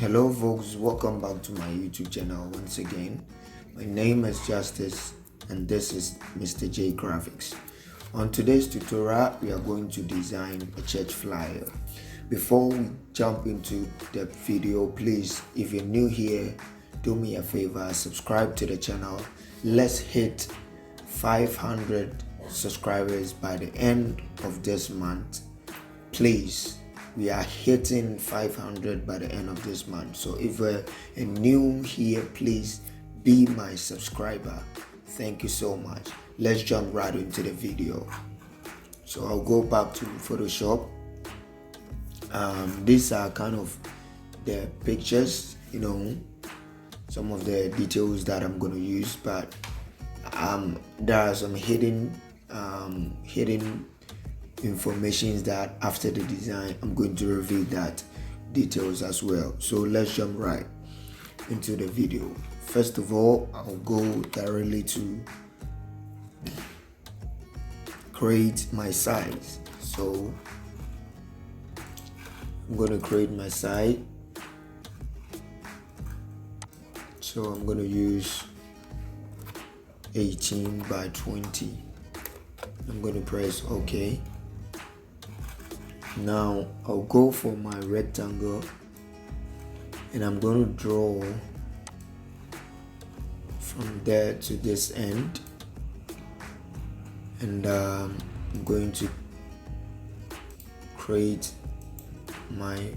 Hello folks, welcome back to my YouTube channel once again. My name is Justice and this is Mr. J Graphics. On today's tutorial, we are going to design a church flyer. Before we jump into the video, please, if you're new here, do me a favor, subscribe to the channel. Let's hit 500 subscribers by the end of this month. Please, we are hitting 500 by the end of this month. So if you're new here, please be my subscriber. Thank you so much. Let's jump right into the video. So I'll go back to Photoshop. These are kind of the pictures, some of the details that I'm going to use, but there are some hidden information that after the design I'm going to reveal that details as well. So let's jump right into the video. First of all, I'll go directly to create my size. So I'm going to create my site. So I'm going to use 18 by 20. I'm going to press OK. Now I'll go for my rectangle and I'm going to draw from there to this end, and I'm going to create my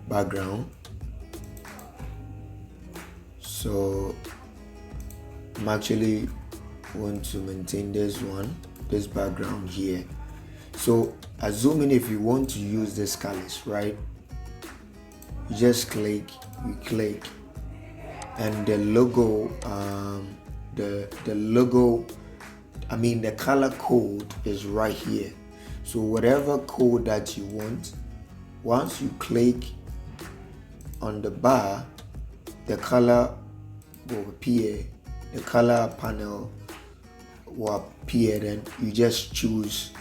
background. So I'm actually want to maintain this background here. So assuming if you want to use these colors, right, you just click, and the logo, the color code is right here. So whatever code that you want, once you click on the bar, the color will appear, the color panel will appear, then you just choose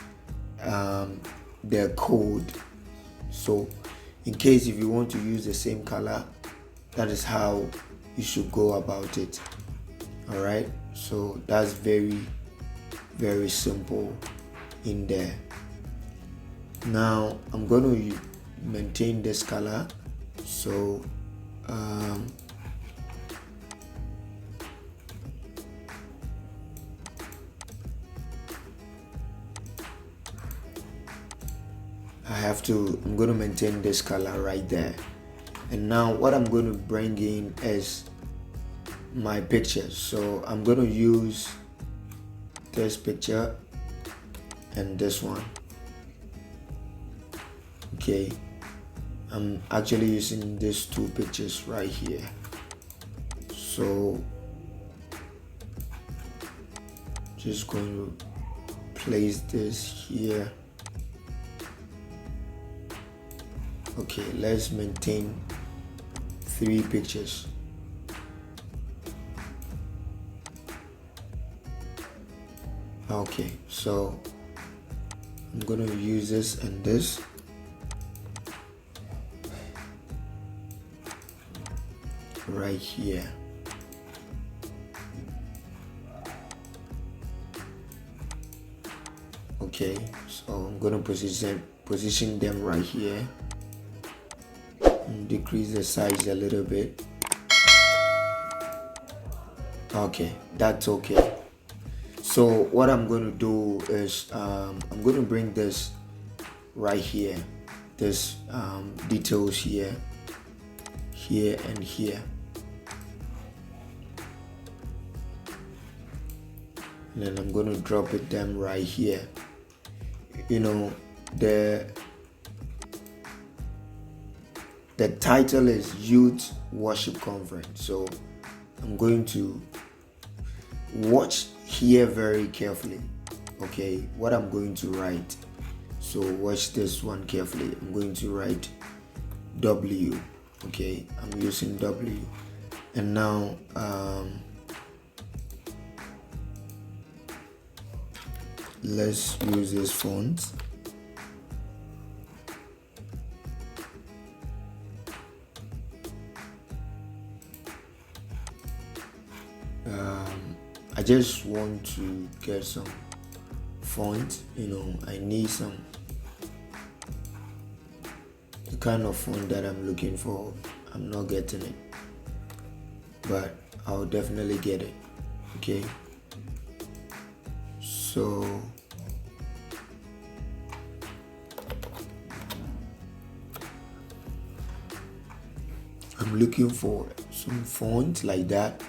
the code. So in case if you want to use the same color, that is how you should go about it. All right, so that's very simple in there. Now I'm going to maintain this color. So I'm going to maintain this color right there. And now what I'm going to bring in is my pictures. So I'm going to use this picture and this one. Okay, I'm actually using these two pictures right here. So just going to place this here. Okay, let's maintain 3 pictures. Okay, so I'm going to use this and this. Right here. Okay, so I'm going to position them right here and decrease the size a little bit. Okay, that's okay. So what I'm going to do is I'm going to bring this right here, this details here and here, and then I'm going to drop them right here. The title is Youth Worship Conference, so I'm going to watch here very carefully. Okay, what I'm going to write, so watch this one carefully. I'm going to write W. Okay, I'm using W, and now let's use this font. I just want to get some font, I need some the kind of font that I'm looking for. I'm not getting it, but I'll definitely get it. Okay, so I'm looking for some font like that.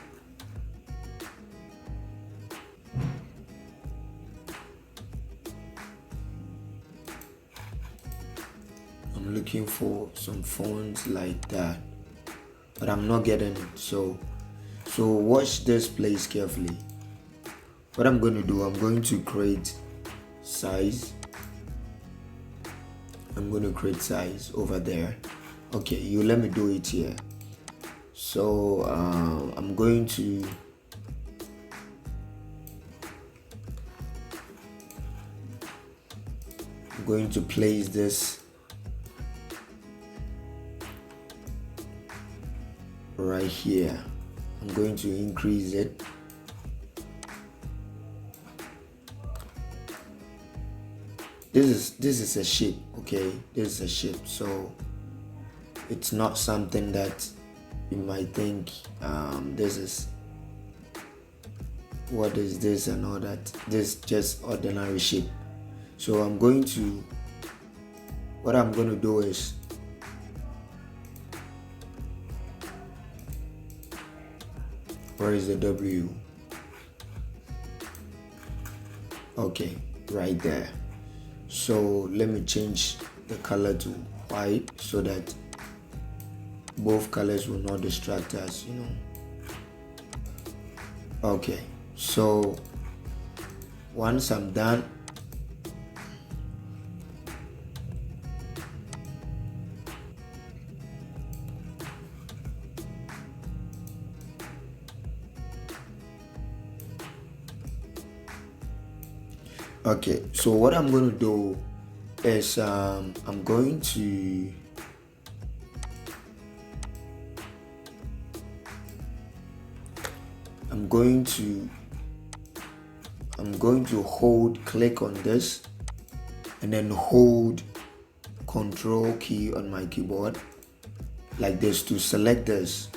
I'm looking for some fonts like that, but I'm not getting it. So watch this place carefully. What I'm going to do, I'm going to create size. I'm going to create size over there. Okay, you let me do it here. So I'm going to place this right here. I'm going to increase it. This is a shape, okay? This is a shape, so it's not something that you might think this is what is this and all that. This is just ordinary shape. So what I'm going to do is where is the W? Okay, right there. So let me change the color to white so that both colors will not distract us, Okay, so once I'm done, okay, so what I'm going to do is I'm going to click on this and then hold Control key on my keyboard like this to select this.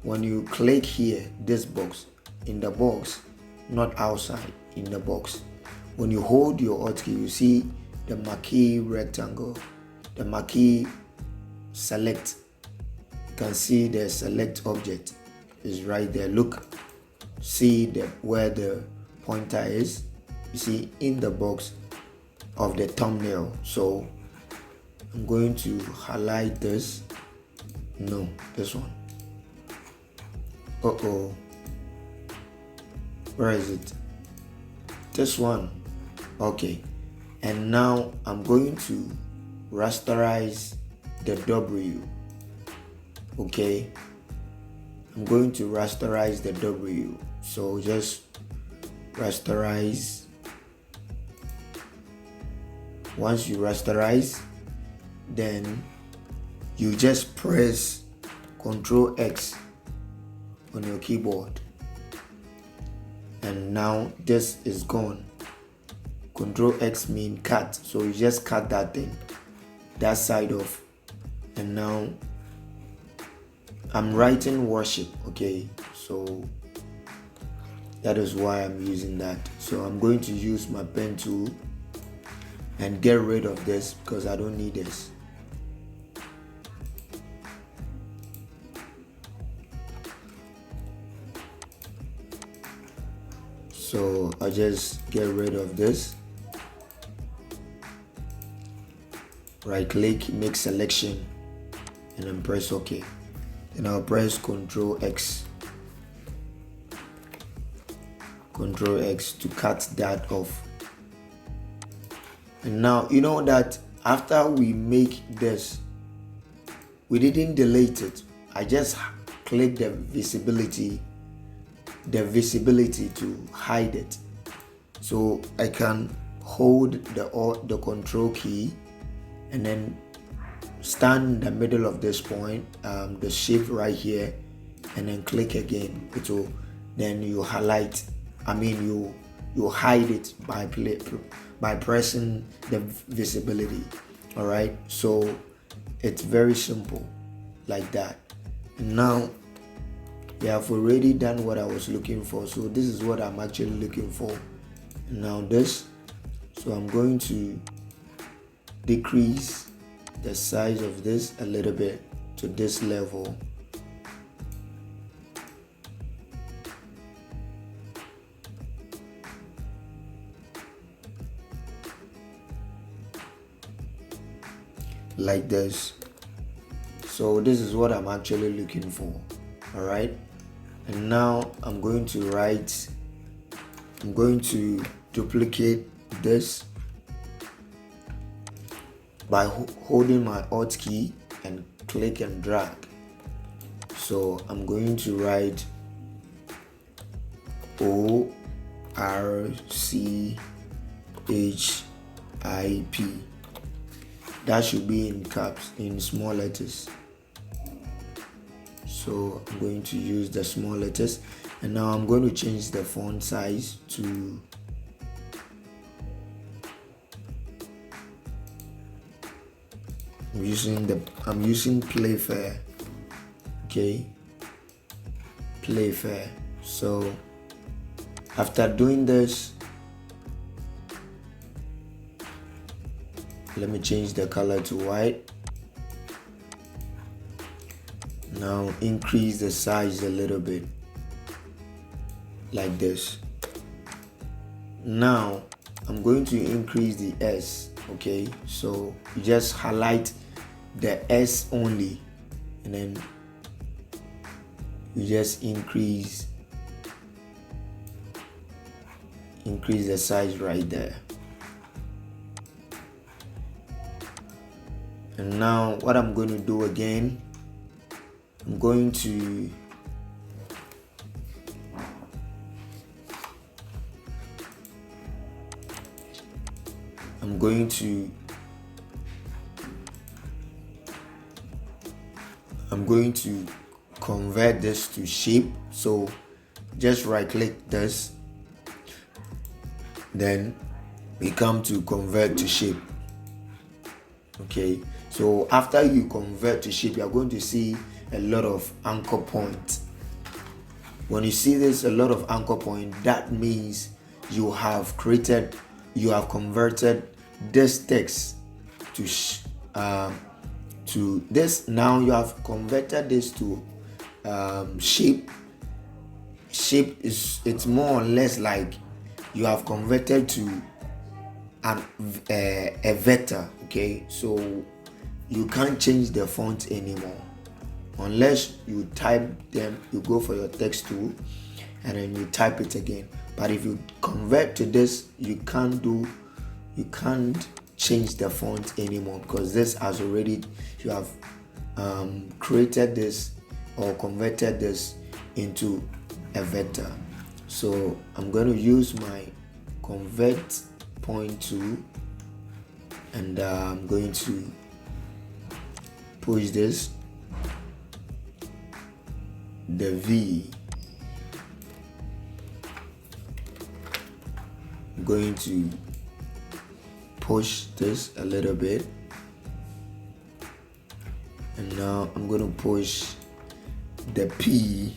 When you click here, this box, in the box, not outside, in the box, when you hold your Alt key, you see the marquee rectangle, the marquee select. You can see the select object is right there. Look, see where the pointer is. You see in the box of the thumbnail. So I'm going to highlight this. No, this one. Where is it? This one. Okay, and now I'm going to rasterize the W. Okay, I'm going to rasterize the W. So just rasterize. Once you rasterize, then you just press Ctrl X on your keyboard, and now this is gone. Ctrl X means cut, so you just cut that thing, that side off, and now I'm writing worship. Okay, so that is why I'm using that. So I'm going to use my pen tool and get rid of this because I don't need this. So I just get rid of this. Right click, make selection, and then press OK. Then I'll press Ctrl X. Ctrl X to cut that off. And now you know that after we make this, we didn't delete it. I just click the visibility to hide it. So I can hold the control key and then stand in the middle of this point, the shape right here, and then click again. It will, then you highlight, you hide it by pressing the visibility. All right, so it's very simple like that. And now we have already done what I was looking for. So this is what I'm actually looking for. And now this, so I'm going to decrease the size of this a little bit to this level. Like this. So this is what I'm actually looking for. All right, and now I'm going to duplicate this by holding my Alt key and click and drag. So I'm going to write ORCHIP. That should be in caps, in small letters. So I'm going to use the small letters, and now I'm going to change the font size to I'm using Playfair. Okay, Playfair. So after doing this, let me change the color to white. Now increase the size a little bit like this. Now I'm going to increase the S. Okay, so you just highlight the S only, and then you just increase the size right there. And now what I'm going to do again, I'm going to convert this to shape. So just right click this, then we come to convert to shape. Okay, so after you convert to shape, you're going to see a lot of anchor points. When you see this, a lot of anchor point, that means you have converted this text to this. Now you have converted this to shape. It's more or less like you have converted to a vector. Okay, so you can't change the font anymore unless you type them. You go for your text tool and then you type it again. But if you convert to this, you can't change the font anymore, because this has already, you have created this or converted this into a vector. So I'm going to use my convert point tool, and I'm going to push this, the V. I'm going to push this a little bit, and now I'm going to push the P.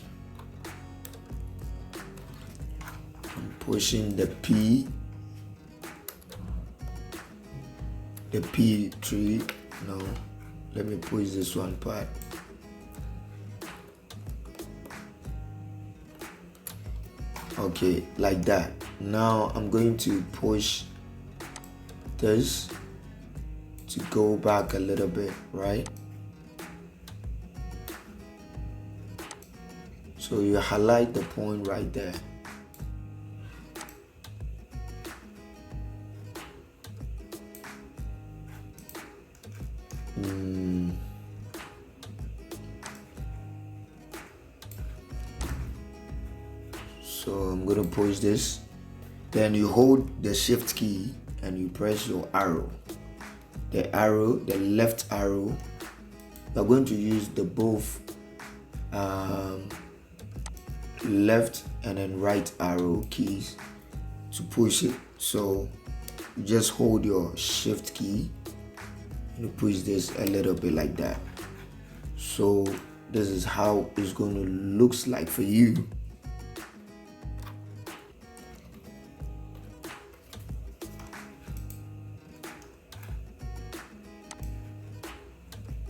I'm pushing the P3. Now let me push this one part. Okay, like that. Now I'm going to push this to go back a little bit, right? So you highlight the point right there. So I'm going to push this Then you hold the shift key and you press your arrow. The left arrow, you're going to use the both left and then right arrow keys to push it. So you just hold your shift key and you push this a little bit like that. So this is how it's going to look like for you.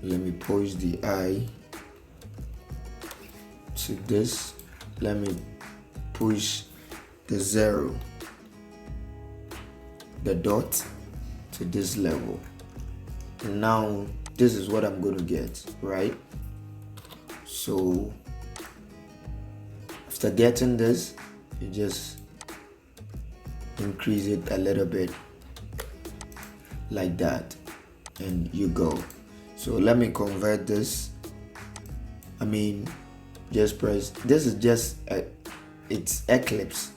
Let me push the eye to this. Let me push the 0, the dot, to this level. And now this is what I'm going to get, right? So after getting this, you just increase it a little bit like that, and you go. So let me convert this. Just press. This is just it's Eclipse.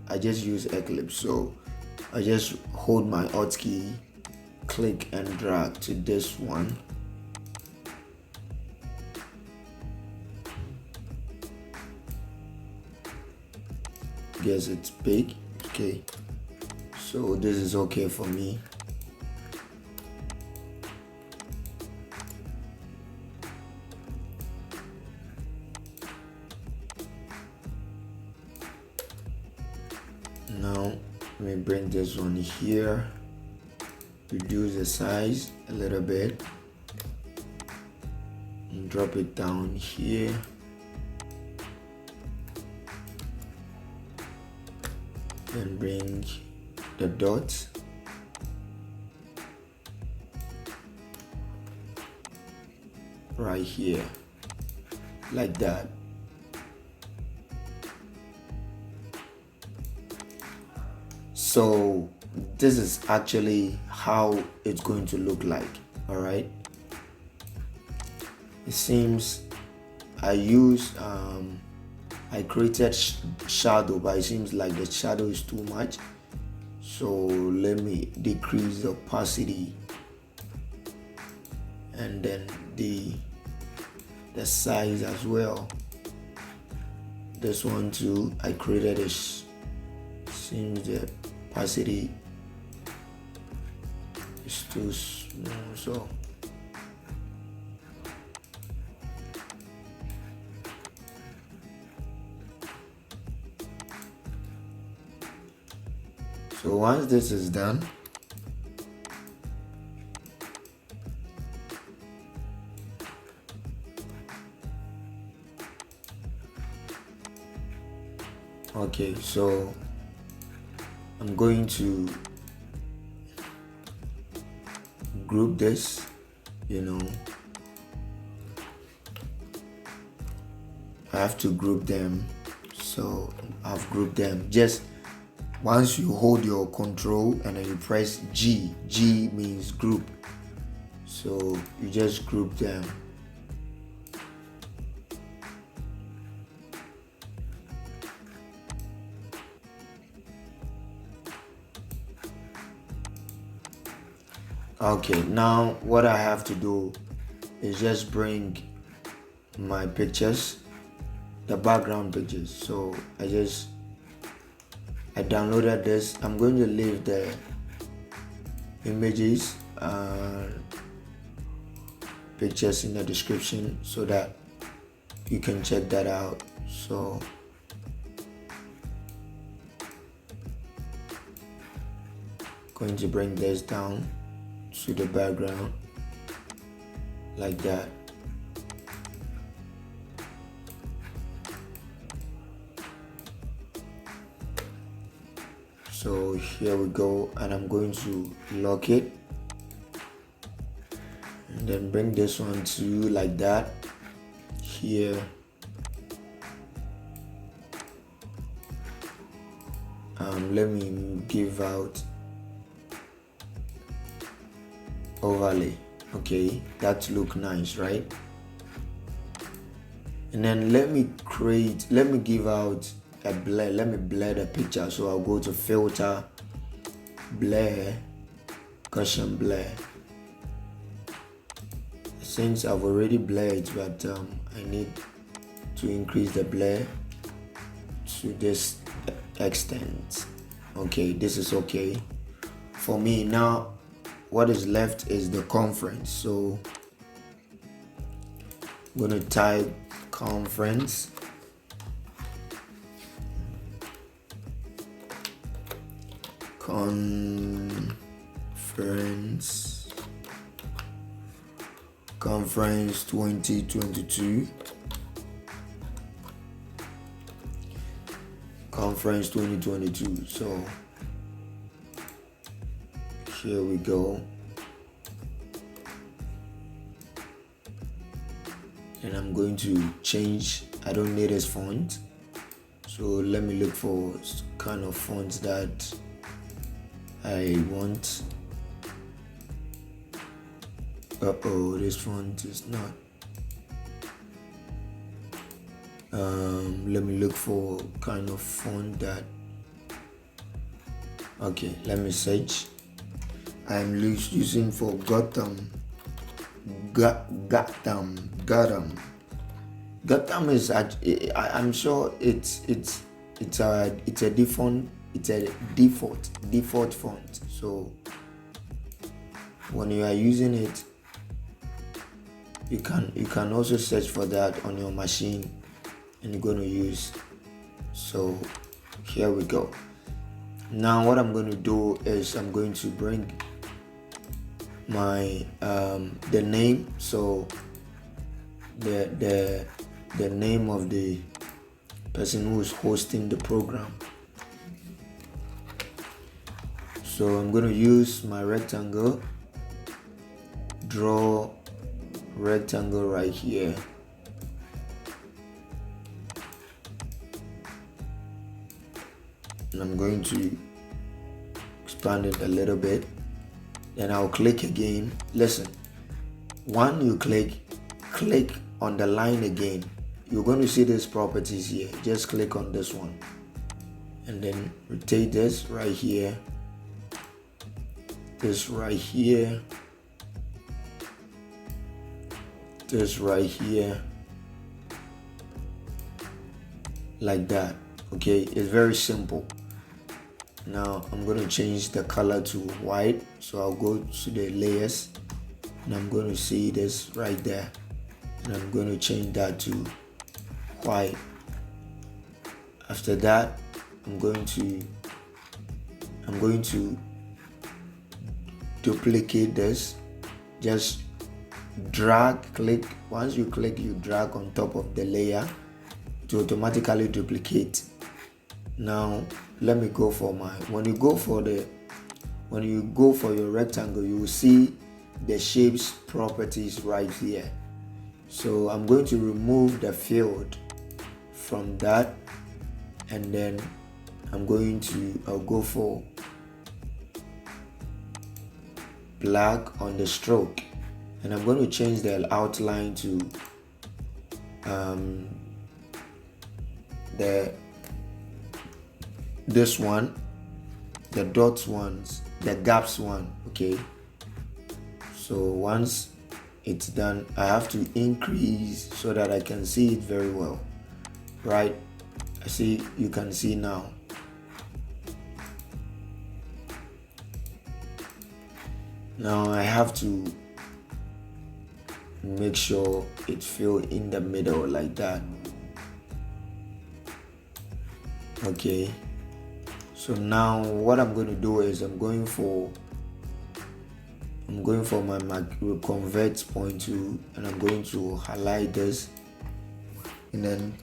I just use Eclipse. So I just hold my Alt key, click and drag to this one. Guess it's big. Okay. So this is okay for me. Now let me bring this one here, reduce the size a little bit and drop it down here. Then bring the dots right here like that. So this is actually how it's going to look like. All right, it seems I created shadow, but it seems like the shadow is too much. So let me decrease the opacity and then the size as well. This one too, I created a seems the opacity is too small. So once this is done, okay, so I'm going to group this, I have to group them. So I've grouped them. Just once you hold your control and then you press G means group. So you just group them. Okay, now what I have to do is just bring my pictures, the background pictures. So I downloaded this. I'm going to leave the images pictures in the description so that you can check that out. So going to bring this down to the background like that. So here we go, and I'm going to lock it and then bring this one to like that here. Let me give out overlay. Okay, that look nice, right? And then let me give out a blur. Let me blur the picture. So I'll go to filter, blur, Gaussian blur. Since I've already blurred, but I need to increase the blur to this extent. Okay, this is okay for me. Now what is left is the conference, so I'm gonna type conference, conference 2022, conference 2022. So here we go, and I'm going to change. I don't need this font, so let me look for kind of fonts that I want. This font is not. Let me look for kind of font that. Okay, let me search. I'm using for Gotham. Gotham is. I'm sure it's a default font. So when you are using it, you can also search for that on your machine, and you're going to use. So here we go. Now what I'm going to do is I'm going to bring my the name. So the name of the person who is hosting the program. So I'm going to use my rectangle, draw rectangle right here, and I'm going to expand it a little bit. Then I'll click again. Listen, when you click on the line again, you're going to see these properties here. Just click on this one and then rotate this right here, this right here, this right here, like that. Okay, it's very simple. Now I'm going to change the color to white, so I'll go to the layers and I'm going to see this right there, and I'm going to change that to white. After that, I'm going to duplicate this. Just click. Once you click, you drag on top of the layer to automatically duplicate. Now let me go for when you go for your rectangle, you will see the shapes properties right here. So I'm going to remove the field from that, and then I'll go for black on the stroke, and I'm going to change the outline to this one, the dots ones, the gaps one. Okay, so once it's done, I have to increase so that I can see it very well. Right, you can see now. Now I have to make sure it fills in the middle like that. Okay, so now what I'm going to do is I'm going for my convert point tool, and I'm going to highlight this and then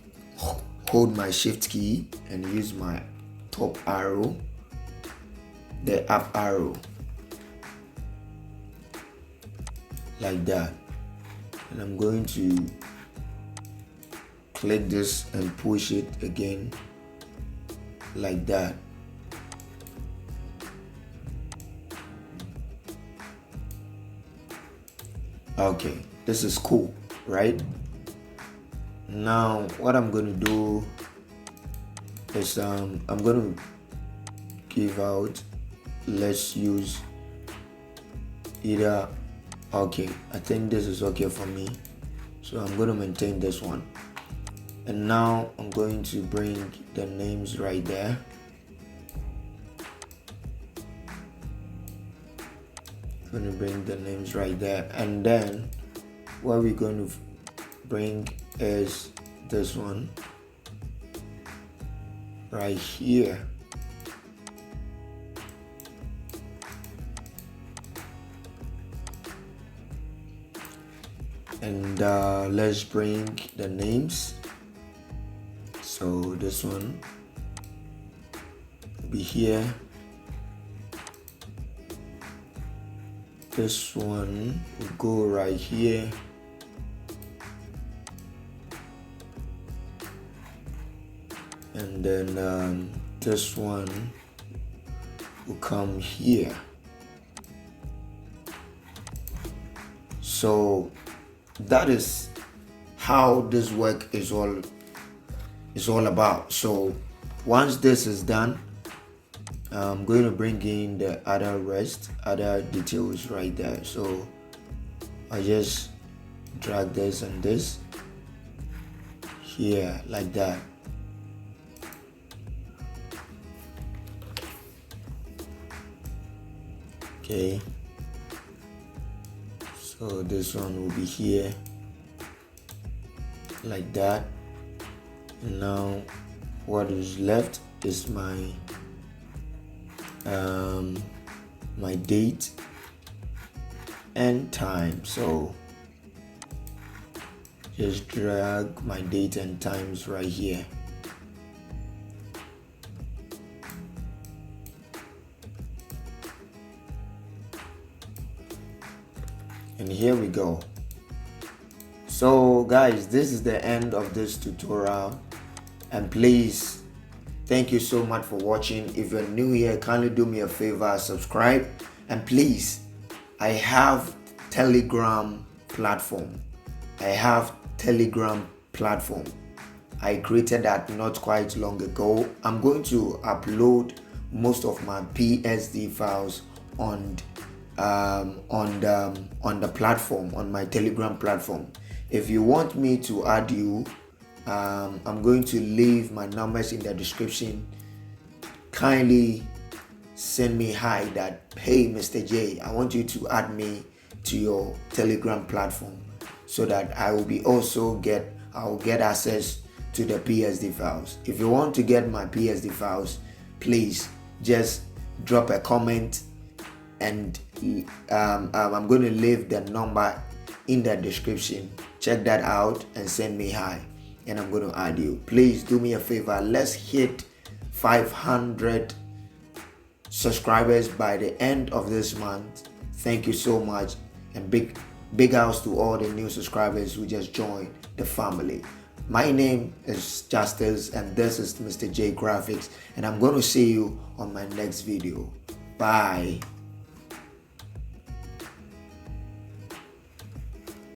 hold my shift key and use my top arrow, the up arrow, like that, and I'm going to click this and push it again like that. Okay, this is cool, right? Now what I'm going to do is I'm going to give out, let's use either, okay, I think this is okay for me, so I'm going to maintain this one. And now I'm going to bring the names right there. I'm going to bring the names right there, and then what we're going to bring is this one right here. And let's bring the names. So this one will be here. This one will go right here. And then this one will come here. So that is how this work is all about. So once this is done, I'm going to bring in the other details right there. So I just drag this and this here like that. Okay, so this one will be here like that. And now what is left is my my date and time. So just drag my date and times right here. And here we go. So guys, this is the end of this tutorial, and please, thank you so much for watching. If you're new here, kindly do me a favor, subscribe, and please, I have Telegram platform. I created that not quite long ago. I'm going to upload most of my PSD files on the platform, on my Telegram platform. If you want me to add you, I'm going to leave my numbers in the description. Kindly send me hi that, hey Mr. J, I want you to add me to your Telegram platform, so that I'll get access to the PSD files. If you want to get my PSD files, please just drop a comment, and I'm going to leave the number in the description. Check that out and send me hi, and I'm going to add you. Please do me a favor, let's hit 500 subscribers by the end of this month. Thank you so much, and big house to all the new subscribers who just joined the family. My name is Justice, and this is Mr. J Graphics, and I'm going to see you on my next video. Bye.